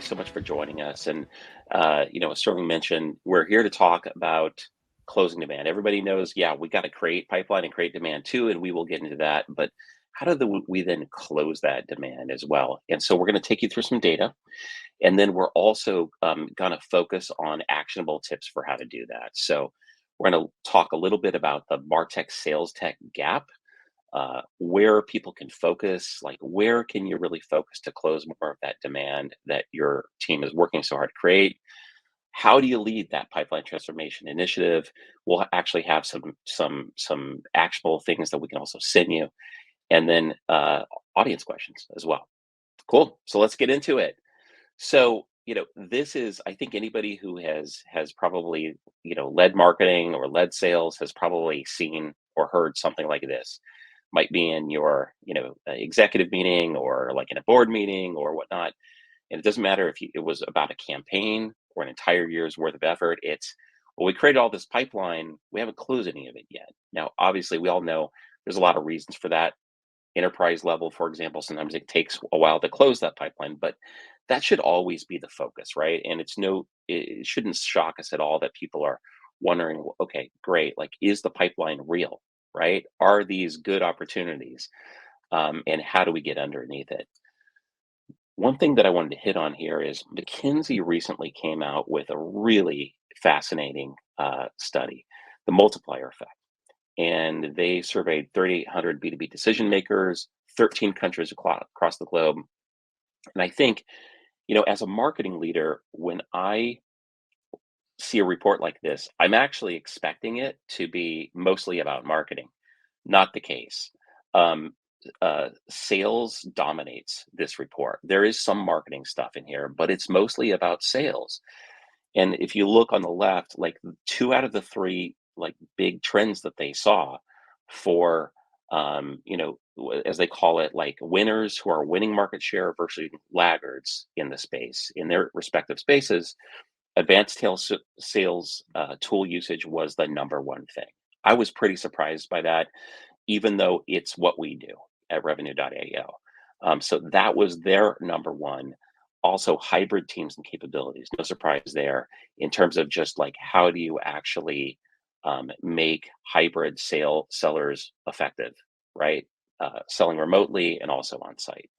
Thanks so much for joining us. And, as Sterling mentioned, we're here to talk about closing demand. Everybody knows, yeah, we got to create pipeline and create demand too, and we will get into that. But how do we then close that demand as well? And so we're going to take you through some data, and then we're also going to focus on actionable tips for how to do that. So we're going to talk a little bit about the MarTech sales tech gap, where people can focus, like where can you really focus to close more of that demand that your team is working so hard to create. How do you lead that pipeline transformation initiative? We'll actually have some actionable things that we can also send you, and then audience questions as well. Cool, so let's get into it. So this is, I think, anybody who has probably led marketing or led sales has probably seen or heard something like this. Might be in your executive meeting or like in a board meeting or whatnot. And it doesn't matter if it was about a campaign or an entire year's worth of effort. It's, well, we created all this pipeline, we haven't closed any of it yet. Now obviously we all know there's a lot of reasons for that. Enterprise level, for example, sometimes it takes a while to close that pipeline, but that should always be the focus, right? And it shouldn't shock us at all that people are wondering, well, okay, great, like, is the pipeline real, right? Are these good opportunities? And how do we get underneath it? One thing that I wanted to hit on here is McKinsey recently came out with a really fascinating study, the multiplier effect. And they surveyed 3,800 B2B decision makers, 13 countries across the globe. And I think, as a marketing leader, when I see a report like this, I'm actually expecting it to be mostly about marketing. Not the case. Um, Sales dominates this report. There is some marketing stuff in here, but it's mostly about sales. And if you look on the left, like two out of the three like big trends that they saw for as they call it, like winners who are winning market share versus laggards in the space in their respective spaces, advanced sales tool usage was the number one thing. I was pretty surprised by that, even though it's what we do at revenue.io. So that was their number one. Also, hybrid teams and capabilities. No surprise there in terms of just like how do you actually make hybrid sellers effective, right? Selling remotely and also on site.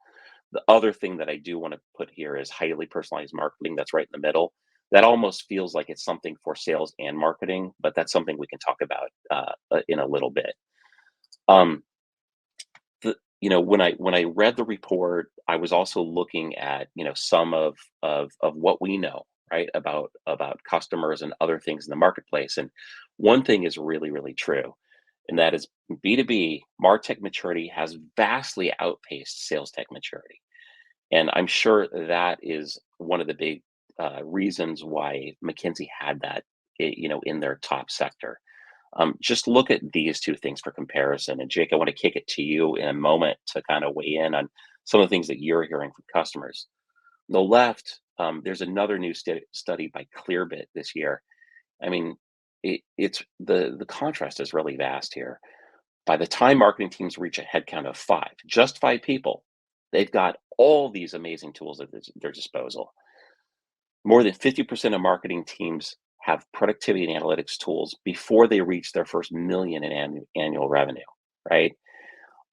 The other thing that I do want to put here is highly personalized marketing. That's right in the middle. That almost feels like it's something for sales and marketing, but that's something we can talk about in a little bit. When I read the report, I was also looking at some of what we know, right, about customers and other things in the marketplace. And one thing is really, really true, and that is B2B MarTech maturity has vastly outpaced sales tech maturity. And I'm sure that is one of the big reasons why McKinsey had that, in their top sector. Just look at these two things for comparison. And Jake, I want to kick it to you in a moment to kind of weigh in on some of the things that you're hearing from customers. On the left, there's another new study by Clearbit this year. I mean, it's the contrast is really vast here. By the time marketing teams reach a headcount of five, just five people, they've got all these amazing tools at their disposal. More than 50% of marketing teams have productivity and analytics tools before they reach their first million in annual revenue, right?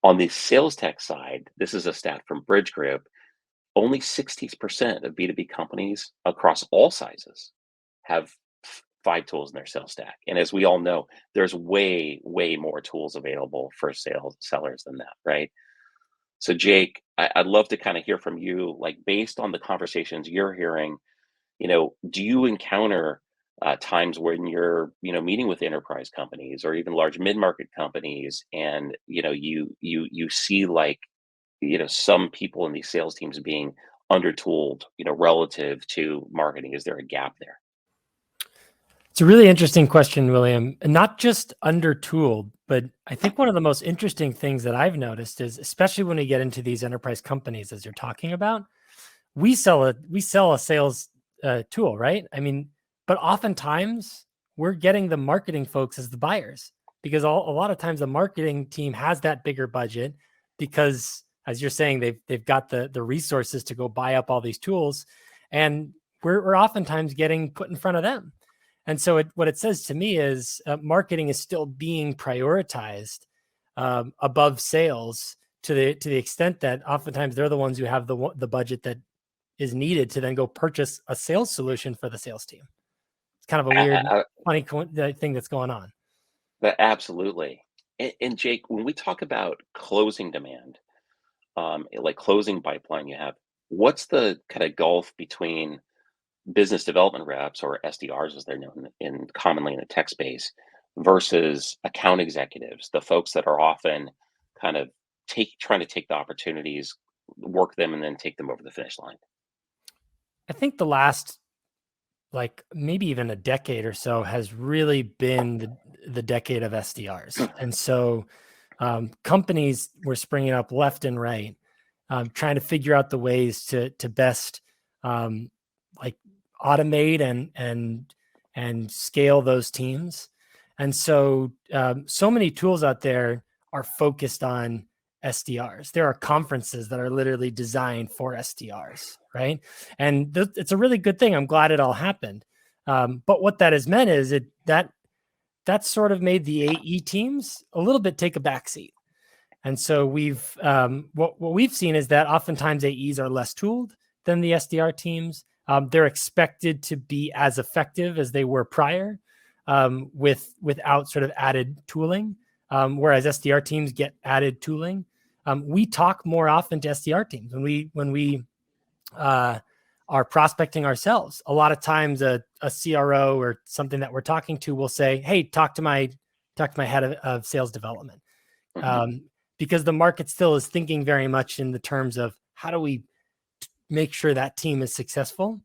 On the sales tech side, this is a stat from Bridge Group, only 60% of B2B companies across all sizes have five tools in their sales stack. And as we all know, there's way, way more tools available for sellers than that, right? So Jake, I'd love to kind of hear from you, like based on the conversations you're hearing, do you encounter times when you're meeting with enterprise companies or even large mid-market companies, and you see like some people in these sales teams being undertooled relative to marketing? Is there a gap there? It's a really interesting question, William, and not just undertooled, but I think one of the most interesting things that I've noticed is, especially when we get into these enterprise companies, as you're talking about, we sell a sales tool, right? I mean, but oftentimes we're getting the marketing folks as the buyers, because a lot of times the marketing team has that bigger budget because, as you're saying, they've got the resources to go buy up all these tools. and we're oftentimes getting put in front of them. And so what it says to me is marketing is still being prioritized above sales to the extent that oftentimes they're the ones who have the budget that is needed to then go purchase a sales solution for the sales team. It's kind of a weird, funny thing that's going on. Absolutely. And Jake, when we talk about closing demand, like closing pipeline, you have what's the kind of gulf between business development reps or SDRs as they're known in commonly in the tech space versus account executives, the folks that are often kind of trying to take the opportunities, work them, and then take them over the finish line. I think the last like maybe even a decade or so has really been the decade of SDRs. And so companies were springing up left and right, trying to figure out the ways to best like automate and scale those teams. And so so many tools out there are focused on SDRs. There are conferences that are literally designed for SDRs, right? And it's a really good thing. I'm glad it all happened. But what that has meant is that sort of made the AE teams a little bit take a backseat. And so we've what we've seen is that oftentimes AEs are less tooled than the SDR teams. They're expected to be as effective as they were prior, without sort of added tooling. Whereas SDR teams get added tooling. We talk more often to SDR teams when we are prospecting ourselves. A lot of times, a CRO or something that we're talking to will say, "Hey, talk to my head of sales development," because the market still is thinking very much in the terms of how do we make sure that team is successful,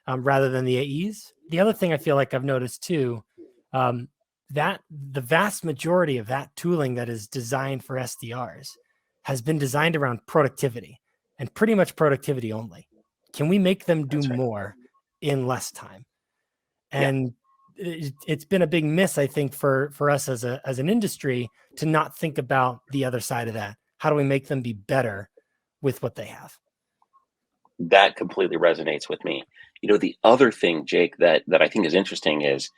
rather than the AEs. The other thing I feel like I've noticed too, that the vast majority of that tooling that is designed for SDRs has been designed around productivity and pretty much productivity only. Can we make them do more in less time? And it's been a big miss, I think, for us as an industry to not think about the other side of that. How do we make them be better with what they have? That completely resonates with me. The other thing, Jake, that I think is interesting is,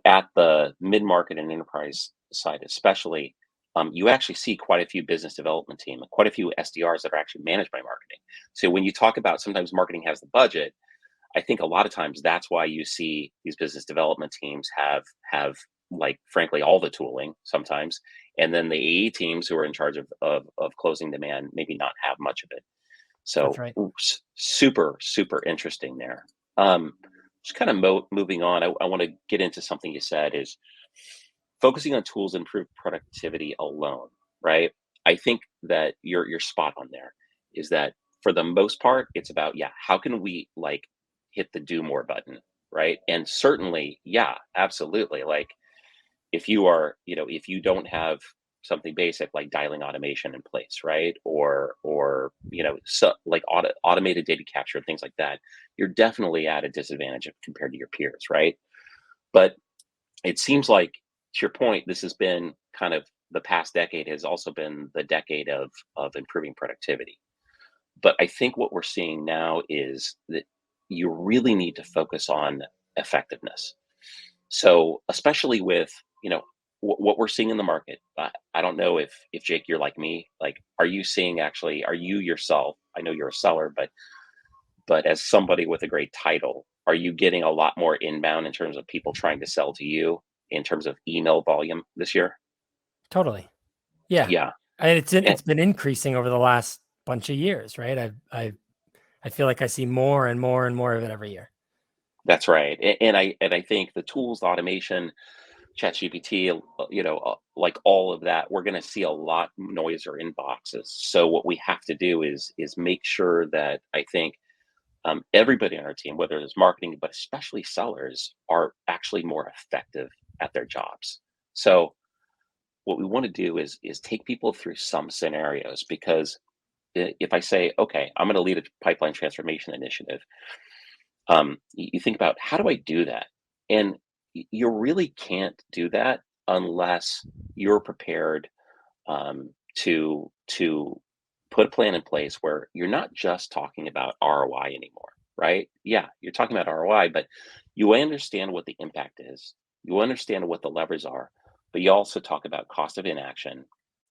at the mid-market and enterprise side, especially, you actually see quite a few business development team, quite a few SDRs that are actually managed by marketing. So when you talk about sometimes marketing has the budget, I think a lot of times that's why you see these business development teams have like frankly all the tooling sometimes, and then the AE teams who are in charge of closing demand maybe not have much of it. That's So right. super, super interesting there. Just kind of moving on, I want to get into something you said is focusing on tools to improve productivity alone, right? I think that you're spot on there. Is that for the most part, it's about how can we like hit the do more button, right? And certainly, absolutely. Like if you are, if you don't have something basic like dialing automation in place, right? Or so like automated data capture, things like that, you're definitely at a disadvantage compared to your peers, right? But it seems like to your point, this has been kind of the past decade has also been the decade of improving productivity. But I think what we're seeing now is that you really need to focus on effectiveness. So, especially with, what we're seeing in the market, I don't know if Jake, you're like me. Like, are you seeing actually? Are you yourself? I know you're a seller, but as somebody with a great title, are you getting a lot more inbound in terms of people trying to sell to you in terms of email volume this year? Totally. Yeah. Yeah, And and it's been increasing over the last bunch of years, right? I feel like I see more and more and more of it every year. that's right. And I think the tools, the automation, ChatGPT, like all of that, we're going to see a lot noisier inboxes. So what we have to do is make sure that I think everybody on our team, whether it's marketing, but especially sellers, are actually more effective at their jobs. So what we want to do is take people through some scenarios because if I say, okay, I'm going to lead a pipeline transformation initiative, you think about how do I do that, and you really can't do that unless you're prepared to put a plan in place where you're not just talking about ROI anymore. right? Yeah, you're talking about ROI, but you understand what the impact is. You understand what the levers are, but you also talk about cost of inaction,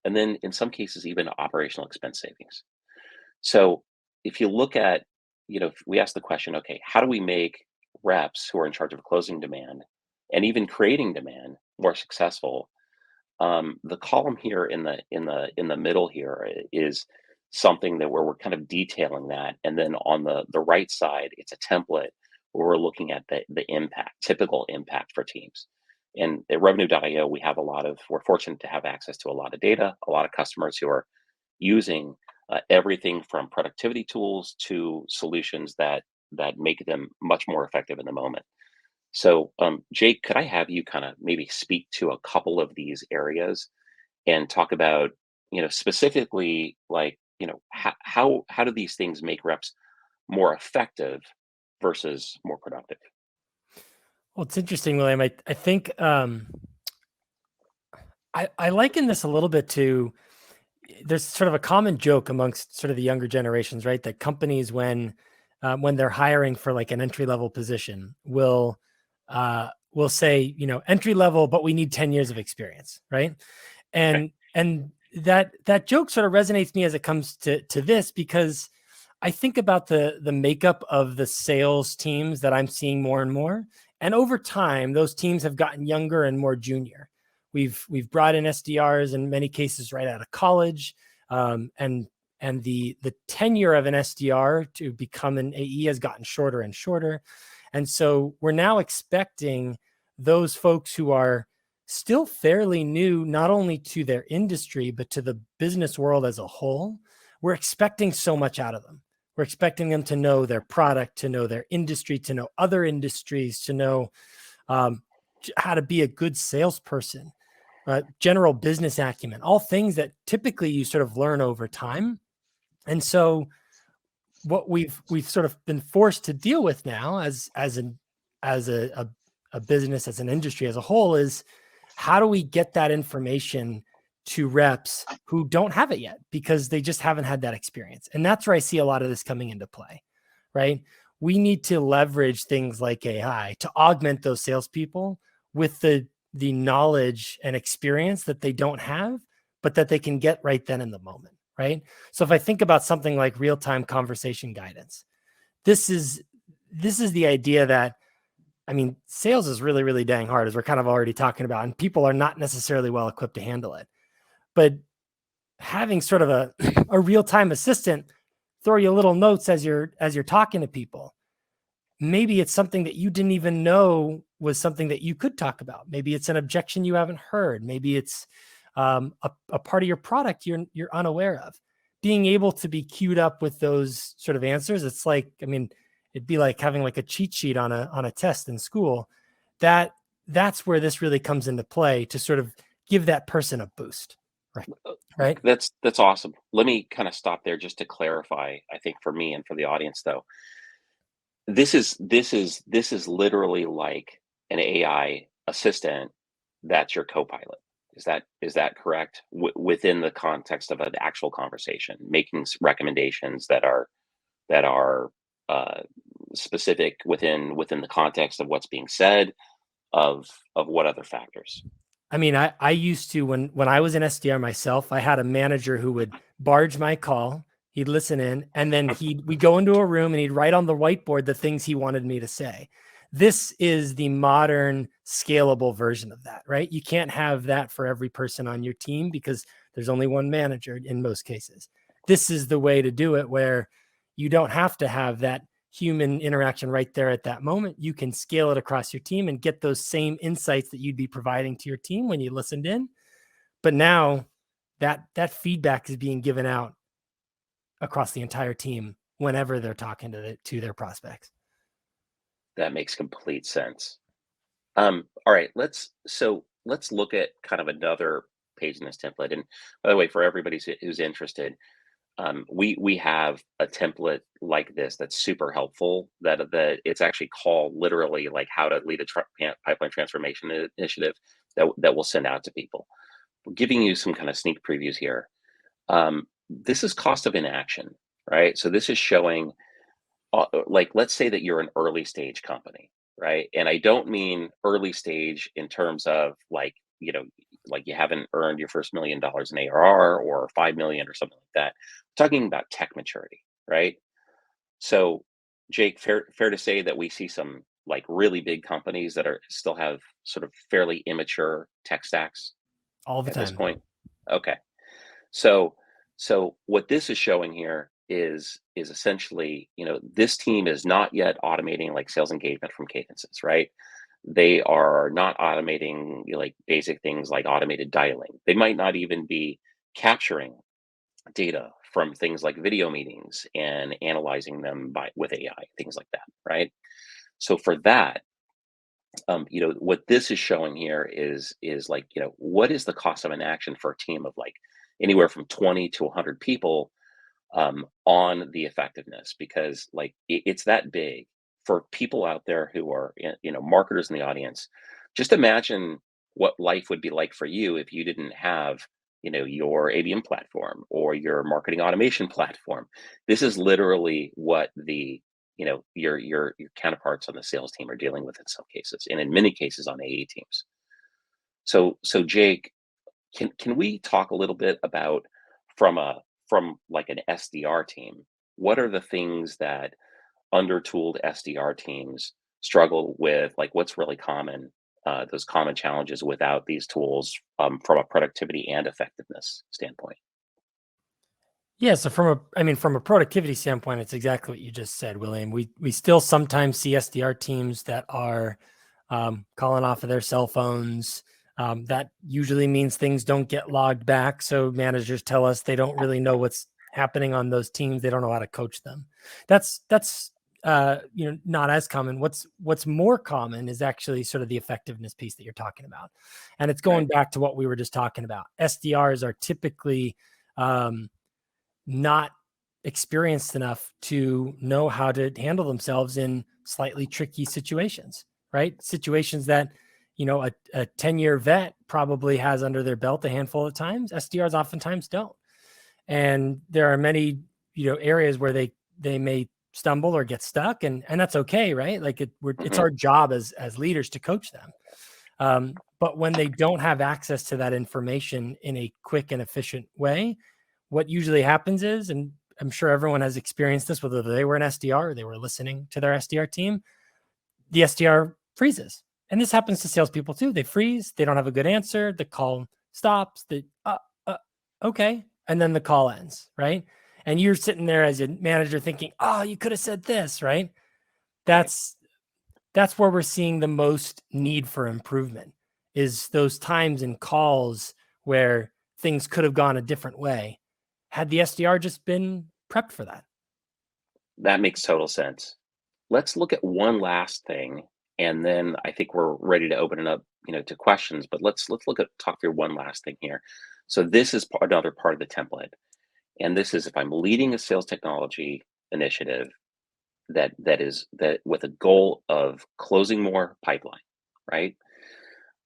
and then in some cases, even operational expense savings. So if you look at, if we ask the question, okay, how do we make reps who are in charge of closing demand and even creating demand more successful? The column here in the middle here is something that where we're kind of detailing that, and then on the right side, it's a template where we're looking at the impact, typical impact for teams. And at Revenue.io, we're fortunate to have access to a lot of data, a lot of customers who are using everything from productivity tools to solutions that make them much more effective in the moment. So, Jake, could I have you kind of maybe speak to a couple of these areas and talk about, specifically like, how do these things make reps more effective versus more productive? Well, it's interesting, William. I think I liken this a little bit to, there's sort of a common joke amongst sort of the younger generations, right? That companies, when they're hiring for like an entry level position, will say, entry level, but we need 10 years of experience, right? Okay. And that joke sort of resonates me as it comes to this, because I think about the makeup of the sales teams that I'm seeing more and more. And over time, those teams have gotten younger and more junior. We've brought in SDRs in many cases right out of college, and the tenure of an SDR to become an AE has gotten shorter and shorter. And so we're now expecting those folks who are still fairly new, not only to their industry, but to the business world as a whole. We're expecting so much out of them. We're expecting them to know their product, to know their industry, to know other industries, to know um, how to be a good salesperson, general business acumen, all things that typically you sort of learn over time. And so what we've sort of been forced to deal with now as a business, as an industry as a whole, is how do we get that information to reps who don't have it yet because they just haven't had that experience. And that's where I see a lot of this coming into play, right? We need to leverage things like AI to augment those salespeople with the knowledge and experience that they don't have, but that they can get right then in the moment, right? So if I think about something like real-time conversation guidance, this is the idea that, I mean, sales is really, really dang hard, as we're kind of already talking about, and people are not necessarily well equipped to handle it. But having sort of a real-time assistant throw you little notes as you're talking to people, maybe it's something that you didn't even know was something that you could talk about. Maybe it's an objection you haven't heard. Maybe it's a part of your product you're unaware of. Being able to be queued up with those sort of answers, it's like, I mean, it'd be like having like a cheat sheet on a test in school. That's where this really comes into play to sort of give that person a boost. Right. Right. That's awesome. Let me kind of stop there just to clarify. I think for me and for the audience, though, this is literally like an AI assistant that's your co-pilot. Is that correct? Within the context of an actual conversation, making recommendations that are uh, specific within the context of what's being said, of what other factors. I mean, I used to, when I was an SDR myself, I had a manager who would barge my call. He'd listen in, and then we'd go into a room and he'd write on the whiteboard the things he wanted me to say. This is the modern scalable version of that, right? You can't have that for every person on your team because there's only one manager in most cases. This is the way to do it, where you don't have to have that human interaction right there at that moment. You can scale it across your team and get those same insights that you'd be providing to your team when you listened in. But now that feedback is being given out across the entire team whenever they're talking to their prospects. That makes complete sense. All right, let's look at kind of another page in this template. And by the way, for everybody who's interested, we have a template like this that's super helpful. That it's actually called literally like how to lead a pipeline transformation initiative that we'll send out to people. We're giving you some kind of sneak previews here. This is cost of inaction, right? So this is showing like, let's say that you're an early stage company, right? And I don't mean early stage in terms of like, like you haven't earned your first $1 million in ARR or 5 million or something like that. I'm talking about tech maturity, right? So, Jake, fair to say that we see some like really big companies that are still have sort of fairly immature tech stacks all the at this time. point. Okay. So what this is showing here is essentially, this team is not yet automating like sales engagement from cadences, right? They are not automating like basic things like automated dialing. They might not even be capturing data from things like video meetings and analyzing them by with AI, things like that, right? So for that, what this is showing here is like, what is the cost of an action for a team of like anywhere from 20 to 100 people on the effectiveness, because like it's that big for people out there who are marketers in the audience. Just imagine what life would be like for you if you didn't have your ABM platform or your marketing automation platform. This is literally what the your counterparts on the sales team are dealing with in some cases, and in many cases on AE teams. So Jake, can we talk a little bit about from a from like an SDR team, what are the things that undertooled SDR teams struggle with? Like what's really common, those common challenges without these tools from a productivity and effectiveness standpoint? Yeah, so from a productivity standpoint, it's exactly what you just said, William. We still sometimes see SDR teams that are calling off of their cell phones. That usually means things don't get logged back. So managers tell us they don't really know what's happening on those teams. They don't know how to coach them. That's not as common. What's more common is actually sort of the effectiveness piece that you're talking about, and it's Right. going back to what we were just talking about. SDRs are typically not experienced enough to know how to handle themselves in slightly tricky situations, right? Situations that, a 10-year vet probably has under their belt a handful of times. SDRs oftentimes don't. And there are many, areas where they may stumble or get stuck, and that's okay, right? Like it's Hmm. our job as leaders to coach them. But when they don't have access to that information in a quick and efficient way, what usually happens is, and I'm sure everyone has experienced this, whether they were an SDR or they were listening to their SDR team, the SDR freezes. And this happens to salespeople too. They freeze, they don't have a good answer, the call stops, okay. And then the call ends, right? And you're sitting there as a manager thinking, oh, you could have said this, right? Right. That's that's where we're seeing the most need for improvement, is those times in calls where things could have gone a different way had the SDR just been prepped for that. That makes total sense. Let's look at one last thing, and then I think we're ready to open it up, to questions. But let's talk through one last thing here. So this is another part of the template, and this is if I'm leading a sales technology initiative that with a goal of closing more pipeline, right?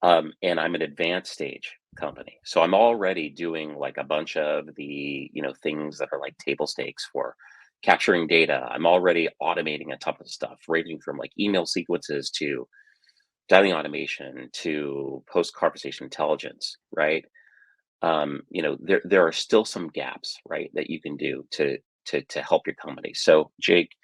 And I'm an advanced stage company, so I'm already doing like a bunch of the things that are like table stakes for capturing data. I'm already automating a ton of stuff, ranging from like email sequences to dialing automation to post conversation intelligence, right? There are still some gaps, right, that you can do to help your company. So Jake,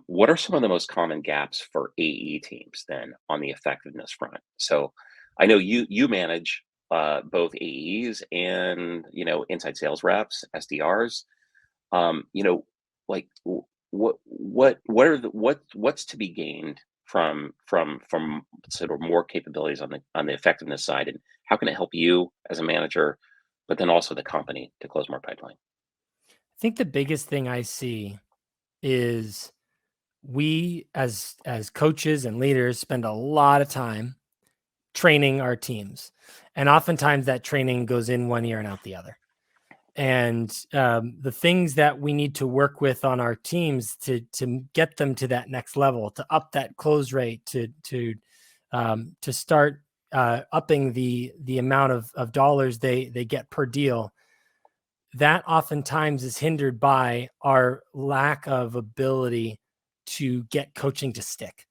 what are some of the most common gaps for AE teams then on the effectiveness front? So I know you manage both AEs and inside sales reps, SDRs. Um, you know, like what's to be gained from sort of more capabilities on the effectiveness side, and how can it help you as a manager, but then also the company to close more pipeline? I think the biggest thing I see is we as coaches and leaders spend a lot of time training our teams. And oftentimes that training goes in one ear and out the other. And the things that we need to work with on our teams to get them to that next level, to up that close rate, to start upping the amount of dollars they get per deal, that oftentimes is hindered by our lack of ability to get coaching to stick.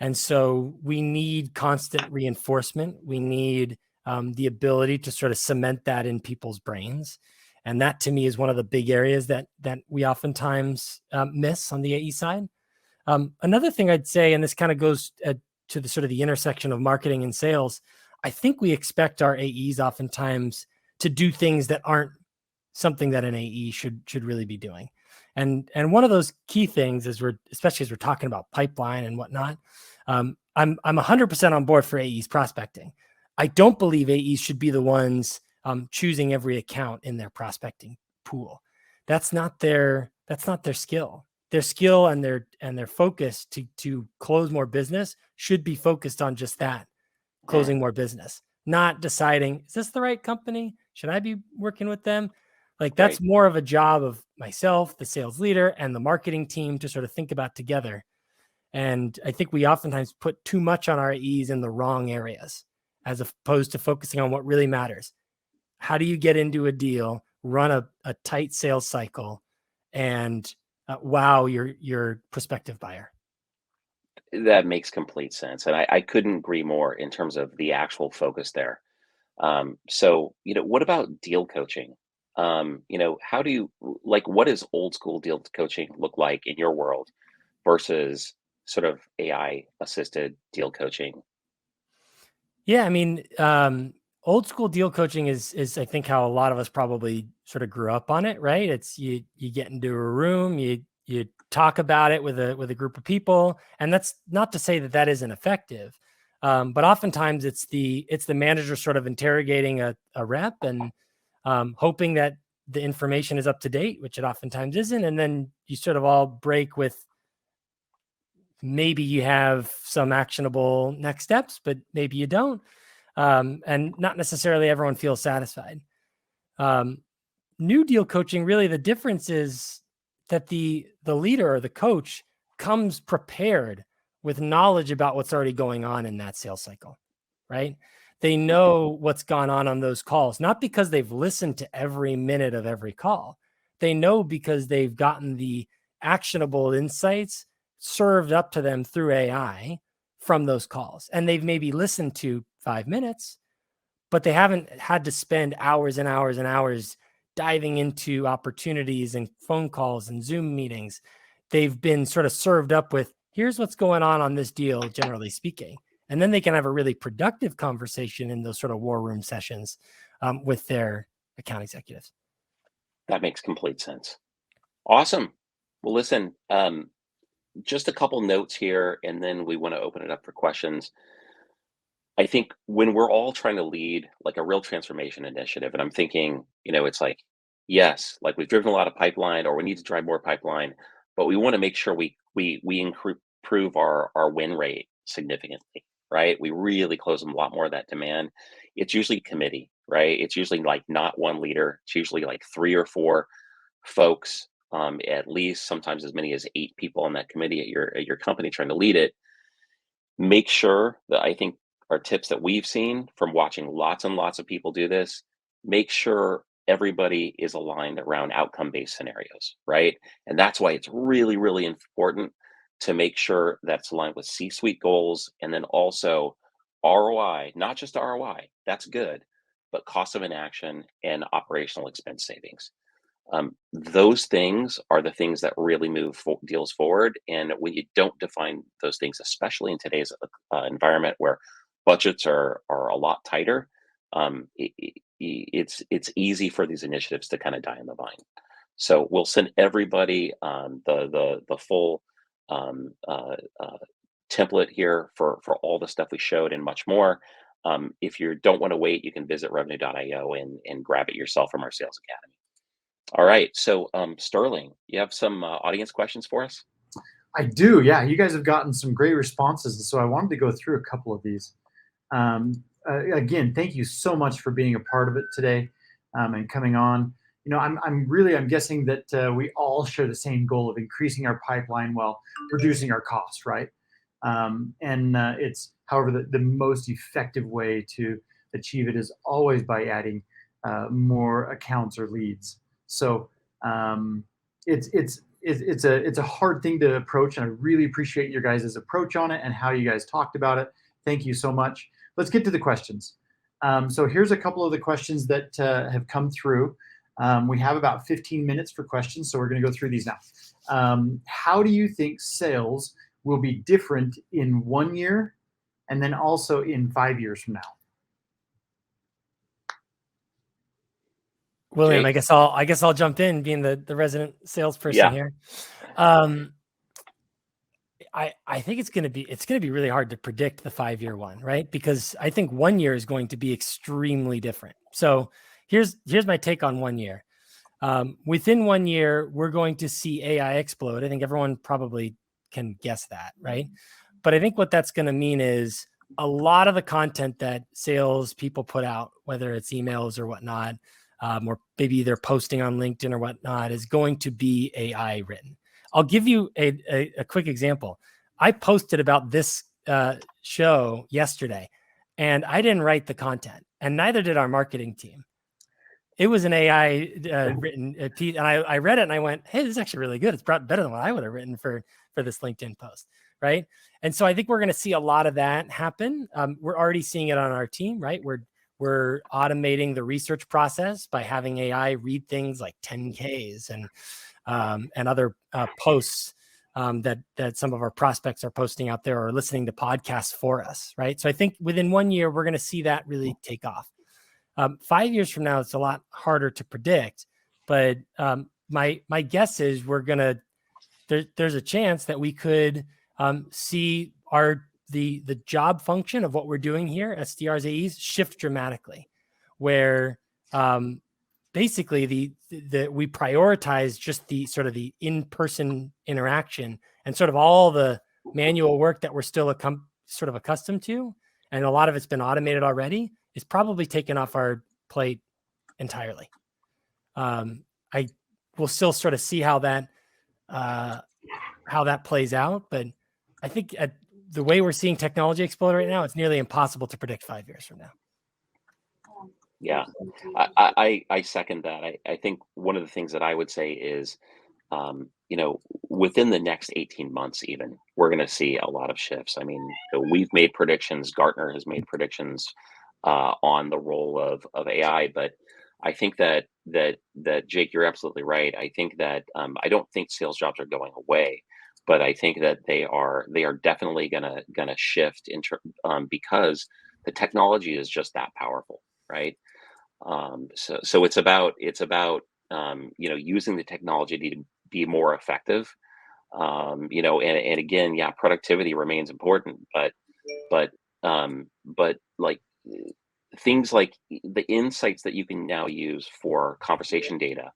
And so we need constant reinforcement. We need the ability to sort of cement that in people's brains. And that to me is one of the big areas that we oftentimes miss on the AE side. Another thing I'd say, and this kind of goes to the sort of the intersection of marketing and sales, I think we expect our AEs oftentimes to do things that aren't something that an AE should really be doing. And one of those key things is especially as we're talking about pipeline and whatnot, I'm 100% on board for AEs prospecting. I don't believe AEs should be the ones choosing every account in their prospecting pool. That's not their skill. Their skill and their focus to close more business should be focused on just that, closing more business, not deciding, is this the right company? Should I be working with them? Like that's Right. more of a job of myself, the sales leader, and the marketing team to sort of think about together. And I think we oftentimes put too much on our AEs in the wrong areas, as opposed to focusing on what really matters. How do you get into a deal, run a tight sales cycle, and wow your prospective buyer? That makes complete sense, and I couldn't agree more in terms of the actual focus there. So, what about deal coaching? How do you like what does old school deal coaching look like in your world versus sort of AI assisted deal coaching? Yeah, I mean, old school deal coaching is I think how a lot of us probably sort of grew up on it, right? It's you get into a room, you talk about it with a group of people, and that's not to say that that isn't effective, but oftentimes it's the manager sort of interrogating a rep and hoping that the information is up to date, which it oftentimes isn't, and then you sort of all break with maybe you have some actionable next steps, but maybe you don't. And not necessarily everyone feels satisfied. Um, New deal coaching, really, the difference is that the leader or the coach comes prepared with knowledge about what's already going on in that sales cycle, right? They Mhm. know what's gone on those calls, not because they've listened to every minute of every call. They know because they've gotten the actionable insights served up to them through AI from those calls. And they've maybe listened to 5 minutes, but they haven't had to spend hours and hours and hours diving into opportunities and phone calls and Zoom meetings. They've been sort of served up with, here's what's going on this deal, generally speaking. And then they can have a really productive conversation in those sort of war room sessions with their account executives. That makes complete sense. Awesome. Well, listen, just a couple notes here, and then we want to open it up for questions. I think when we're all trying to lead like a real transformation initiative, and I'm thinking, it's like, yes, like we've driven a lot of pipeline, or we need to drive more pipeline, but we want to make sure we improve our win rate significantly, right? We really close them a lot more of that demand. It's usually committee, right? It's usually like not one leader. It's usually like three or four folks, at least sometimes as many as eight people on that committee at your company trying to lead it. Make sure that I think our tips that we've seen from watching lots and lots of people do this, make sure everybody is aligned around outcome-based scenarios, right? And that's why it's really, really important to make sure that's aligned with C-suite goals and then also ROI, not just ROI, that's good, but cost of inaction and operational expense savings. Those things are the things that really move deals forward. And when you don't define those things, especially in today's environment where budgets are a lot tighter, it's easy for these initiatives to kind of die on the vine. So we'll send everybody the full um, uh, uh, template here for all the stuff we showed and much more. If you don't want to wait, you can visit revenue.io and grab it yourself from our Sales Academy. All right. So, Sterling, you have some audience questions for us? I do. Yeah, you guys have gotten some great responses, and so I wanted to go through a couple of these. Again, thank you so much for being a part of it today and coming on. I'm guessing that we all share the same goal of increasing our pipeline while reducing our costs, right? And it's, however, the most effective way to achieve it is always by adding more accounts or leads. So um, it's it's a hard thing to approach, and I really appreciate your guys' approach on it and how you guys talked about it. Thank you so much. Let's get to the questions. So here's a couple of the questions that have come through. We have about 15 minutes for questions, so we're going to go through these now. How do you think sales will be different in 1 year and then also in 5 years from now? William, Jake? I guess I'll jump in, being the resident salesperson here. I think it's going to be really hard to predict the 5-year one, right? Because I think 1 year is going to be extremely different. So here's my take on 1 year. Within 1 year, we're going to see AI explode. I think everyone probably can guess that, right? But I think what that's going to mean is a lot of the content that sales people put out, whether it's emails or whatnot, or maybe they're posting on LinkedIn or whatnot, is going to be AI written. I'll give you a quick example. I posted about this show yesterday, and I didn't write the content, and neither did our marketing team. It was an AI written piece, and I read it and I went, "Hey, this is actually really good. It's better than what I would have written for this LinkedIn post." Right. And so I think we're going to see a lot of that happen. We're already seeing it on our team, right? We're automating the research process by having AI read things like 10Ks and other posts that some of our prospects are posting out there, or listening to podcasts for us, right? So I think within 1 year, we're going to see that really take off. 5 years from now, it's a lot harder to predict, but my guess is there's a chance that we could see the job function of what we're doing here, SDRs, AEs, shift dramatically, where basically we prioritize just the sort of the in-person interaction, and sort of all the manual work that we're still sort of accustomed to, and a lot of it's been automated already, is probably taken off our plate entirely. I will still sort of see how that plays out, but I think at the way we're seeing technology explode right now, it's nearly impossible to predict 5 years from now. Yeah, I second that. I think one of the things that I would say is, within the next 18 months, even, we're going to see a lot of shifts. I mean, we've made predictions. Gartner has made predictions on the role of AI, but I think that Jake, you're absolutely right. I think that I don't think sales jobs are going away, but I think that they are definitely gonna shift because the technology is just that powerful, right? So it's about using the technology to be more effective. And again, yeah, productivity remains important, but like things like the insights that you can now use for conversation data,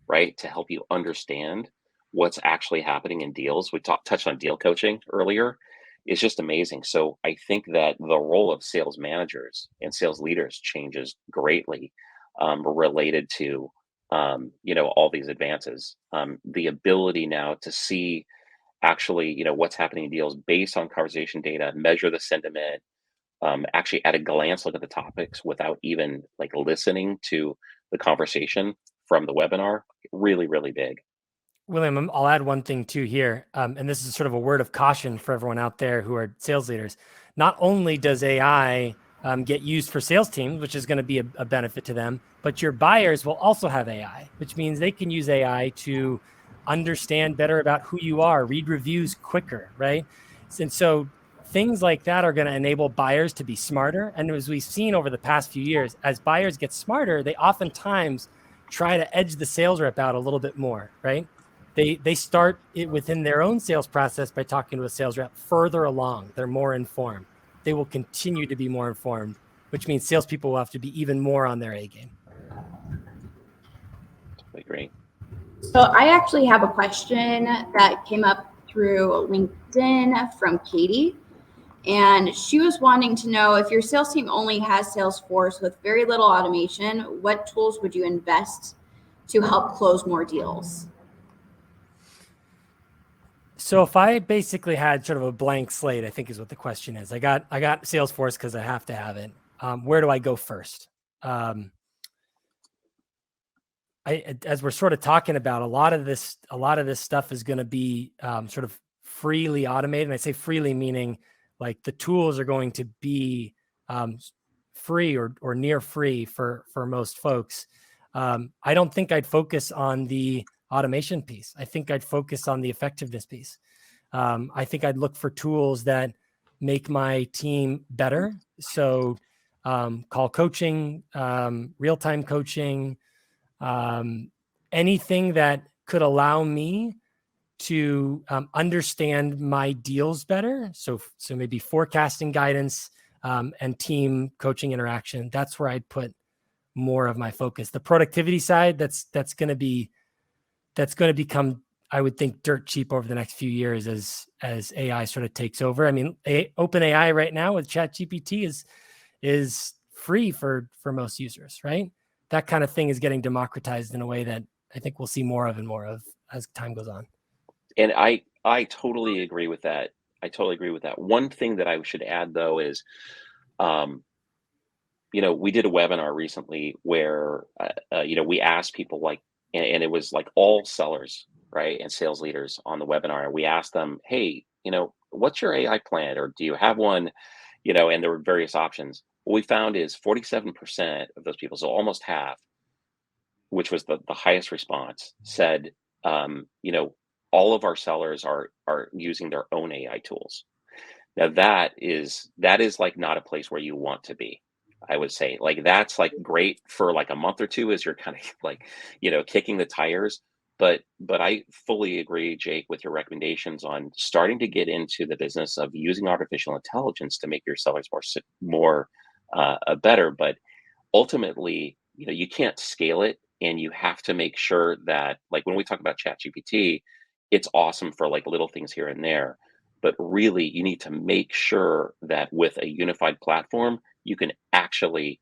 right, to help you understand what's actually happening in deals. We touched on deal coaching earlier. It's just amazing. So I think that the role of sales managers and sales leaders changes greatly, related to all these advances. The ability now to see actually what's happening in deals based on conversation data, measure the sentiment, actually at a glance look at the topics without even like listening to the conversation from the webinar. Really, really big. William, I'll add one thing too here, and this is sort of a word of caution for everyone out there who are sales leaders. Not only does AI get used for sales teams, which is going to be a benefit to them, but your buyers will also have AI, which means they can use AI to understand better about who you are, read reviews quicker, right? And so things like that are going to enable buyers to be smarter. And as we've seen over the past few years, as buyers get smarter, they oftentimes try to edge the sales rep out a little bit more, right? They start it within their own sales process by talking to a sales rep further along. They're more informed. They will continue to be more informed, which means salespeople will have to be even more on their A game. Totally great. So I actually have a question that came up through LinkedIn from Katie. And she was wanting to know, if your sales team only has Salesforce with very little automation, what tools would you invest to help close more deals? So if I basically had sort of a blank slate, I think is what the question is. I got Salesforce because I have to have it. Where do I go first? as we're sort of talking about, a lot of this stuff is going to be sort of freely automated. And I say freely meaning like the tools are going to be free or near free for most folks. I don't think I'd focus on the automation piece. I think I'd focus on the effectiveness piece. I think I'd look for tools that make my team better. So call coaching, real-time coaching, anything that could allow me to understand my deals better. So maybe forecasting guidance and team coaching interaction. That's where I'd put more of my focus. The productivity side, that's going to become, I would think, dirt cheap over the next few years as AI sort of takes over. I mean, OpenAI right now with ChatGPT is free for most users, right? That kind of thing is getting democratized in a way that I think we'll see more of as time goes on. And I totally agree with that. I totally agree with that. One thing that I should add though is, we did a webinar recently where, we asked people like, and it was like all sellers, right, and sales leaders on the webinar. We asked them, hey, what's your AI plan, or do you have one? And there were various options. What we found is 47% of those people, so almost half, which was the highest response, said, all of our sellers are using their own AI tools. Now that is like not a place where you want to be. I would say like that's like great for like a month or two as you're kind of like, kicking the tires. But I fully agree, Jake, with your recommendations on starting to get into the business of using artificial intelligence to make your sellers more better. But ultimately, you can't scale it, and you have to make sure that, like when we talk about ChatGPT, it's awesome for like little things here and there. But really, you need to make sure that with a unified platform, you can actually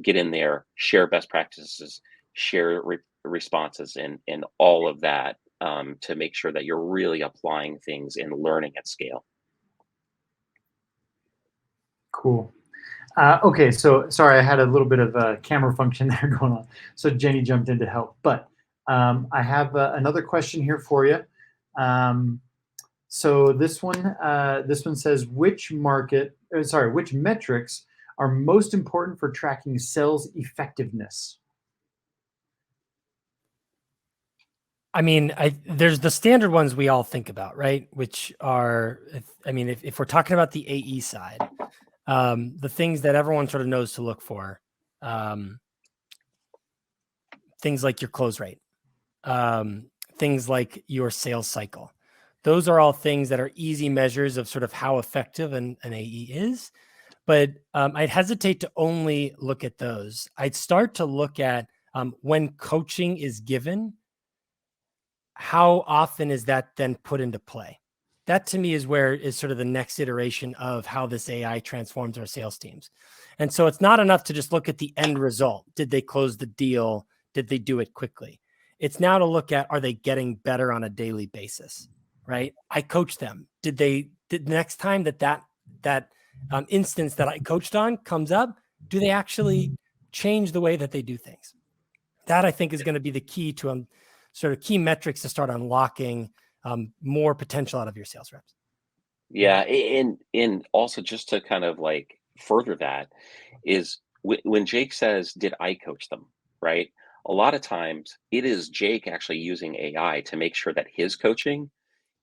get in there, share best practices, share responses, and all of that to make sure that you're really applying things and learning at scale. Cool. Okay, so sorry, I had a little bit of a camera function there going on. So Jenny jumped in to help. But I have another question here for you. So this one says, which metrics are most important for tracking sales effectiveness? I mean, there's the standard ones we all think about, right? Which are, if we're talking about the AE side, the things that everyone sort of knows to look for, things like your close rate, things like your sales cycle. Those are all things that are easy measures of sort of how effective an AE is. But I'd hesitate to only look at those. I'd start to look at when coaching is given, how often is that then put into play? That to me is where is sort of the next iteration of how this AI transforms our sales teams. And so it's not enough to just look at the end result. Did they close the deal? Did they do it quickly? It's now to look at, are they getting better on a daily basis, right? I coach them. Did the next time that instance that I coached on comes up, do they actually change the way that they do things? That I think is going to be the key to sort of key metrics to start unlocking more potential out of your sales reps. Yeah, and also just to kind of like further that is when Jake says, "Did I coach them?" Right? A lot of times it is Jake actually using AI to make sure that his coaching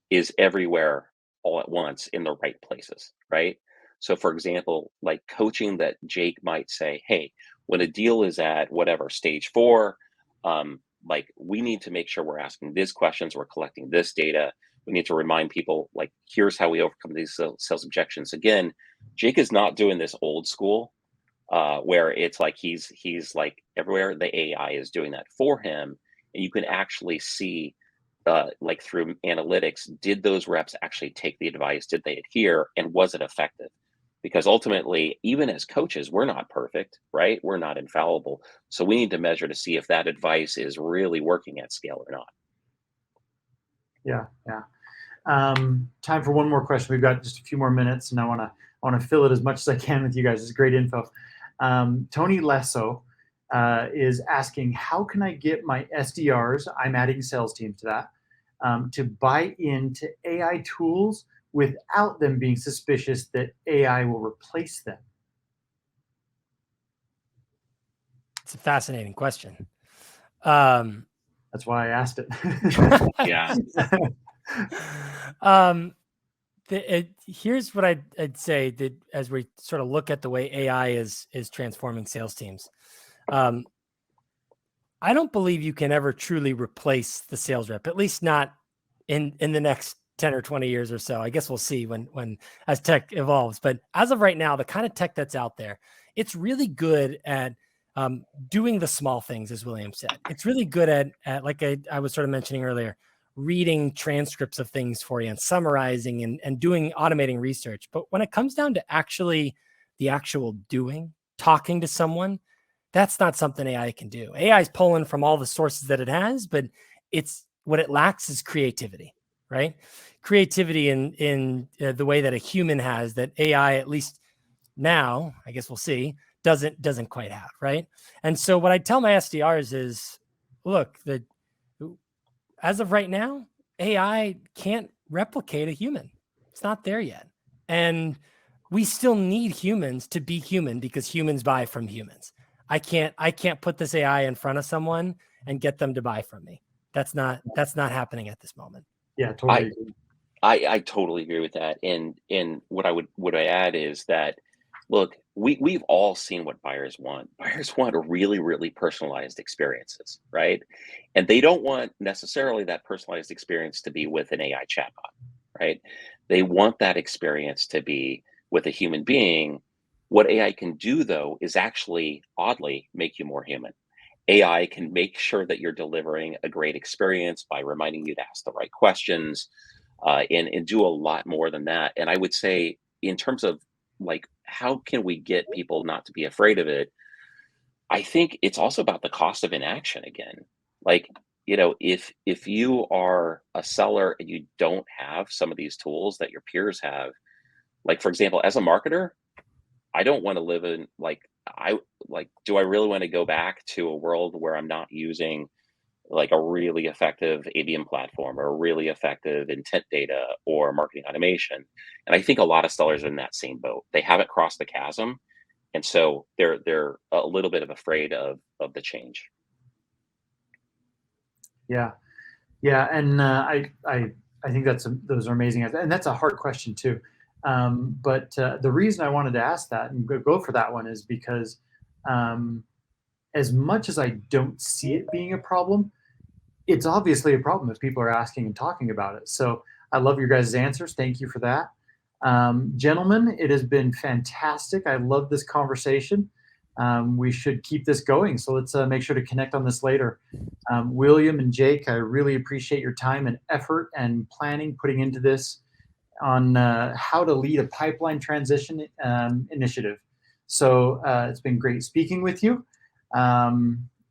is everywhere all at once in the right places, right? So for example, like coaching that Jake might say, hey, when a deal is at whatever stage 4, like we need to make sure we're asking these questions, we're collecting this data. We need to remind people, like, here's how we overcome these sales objections. Again, Jake is not doing this old school where it's like he's like everywhere. The AI is doing that for him, and you can actually see like through analytics, did those reps actually take the advice? Did they adhere? And was it effective? Because ultimately, even as coaches, we're not perfect, right? We're not infallible. So we need to measure to see if that advice is really working at scale or not. Yeah. Time for one more question. We've got just a few more minutes, and I want to fill it as much as I can with you guys. It's great info. Tony Lesso is asking, how can I get my SDRs, I'm adding sales teams to that, to buy into AI tools without them being suspicious that AI will replace them? It's a fascinating question. That's why I asked it. Yeah. Here's what I'd say that as we sort of look at the way AI is transforming sales teams. I don't believe you can ever truly replace the sales rep, at least not in the next 10 or 20 years or so. I guess we'll see when as tech evolves. But as of right now, the kind of tech that's out there, it's really good at doing the small things, as William said. It's really good at like I was sort of mentioning earlier, reading transcripts of things for you and summarizing and doing automating research. But when it comes down to actually the actual doing, talking to someone, that's not something AI can do. AI is pulling from all the sources that it has, but it's what it lacks is creativity, right? Creativity in the way that a human has that AI, at least now, I guess we'll see, doesn't quite have, right? And so what I tell my SDRs is, look, as of right now, AI can't replicate a human. It's not there yet. And we still need humans to be human because humans buy from humans. I can't put this AI in front of someone and get them to buy from me. That's not happening at this moment. Yeah, totally. I totally agree with that. And what I add is that, look, we've all seen what buyers want. Buyers want really, really personalized experiences, right? And they don't want necessarily that personalized experience to be with an AI chatbot, right? They want that experience to be with a human being. What AI can do, though, is actually oddly make you more human. AI can make sure that you're delivering a great experience by reminding you to ask the right questions, and do a lot more than that. And I would say, in terms of like, how can we get people not to be afraid of it? I think it's also about the cost of inaction again. Like, if you are a seller and you don't have some of these tools that your peers have, like for example, as a marketer, I don't want to live in do I really want to go back to a world where I'm not using like a really effective ABM platform or a really effective intent data or marketing automation? And I think a lot of sellers are in that same boat. They haven't crossed the chasm, and so they're a little bit of afraid of the change. Yeah, and I think those are amazing, and that's a hard question too. But the reason I wanted to ask that and go for that one is because as much as I don't see it being a problem, it's obviously a problem if people are asking and talking about it. So I love your guys' answers. Thank you for that. Gentlemen, it has been fantastic. I love this conversation. We should keep this going. So let's make sure to connect on this later. William and Jake, I really appreciate your time and effort and planning, putting into this on how to lead a pipeline transition initiative. So it's been great speaking with you.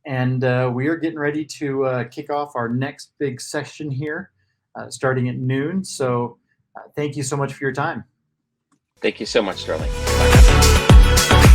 And we are getting ready to kick off our next big session here starting at noon. So thank you so much for your time. Thank you so much, Sterling. Bye.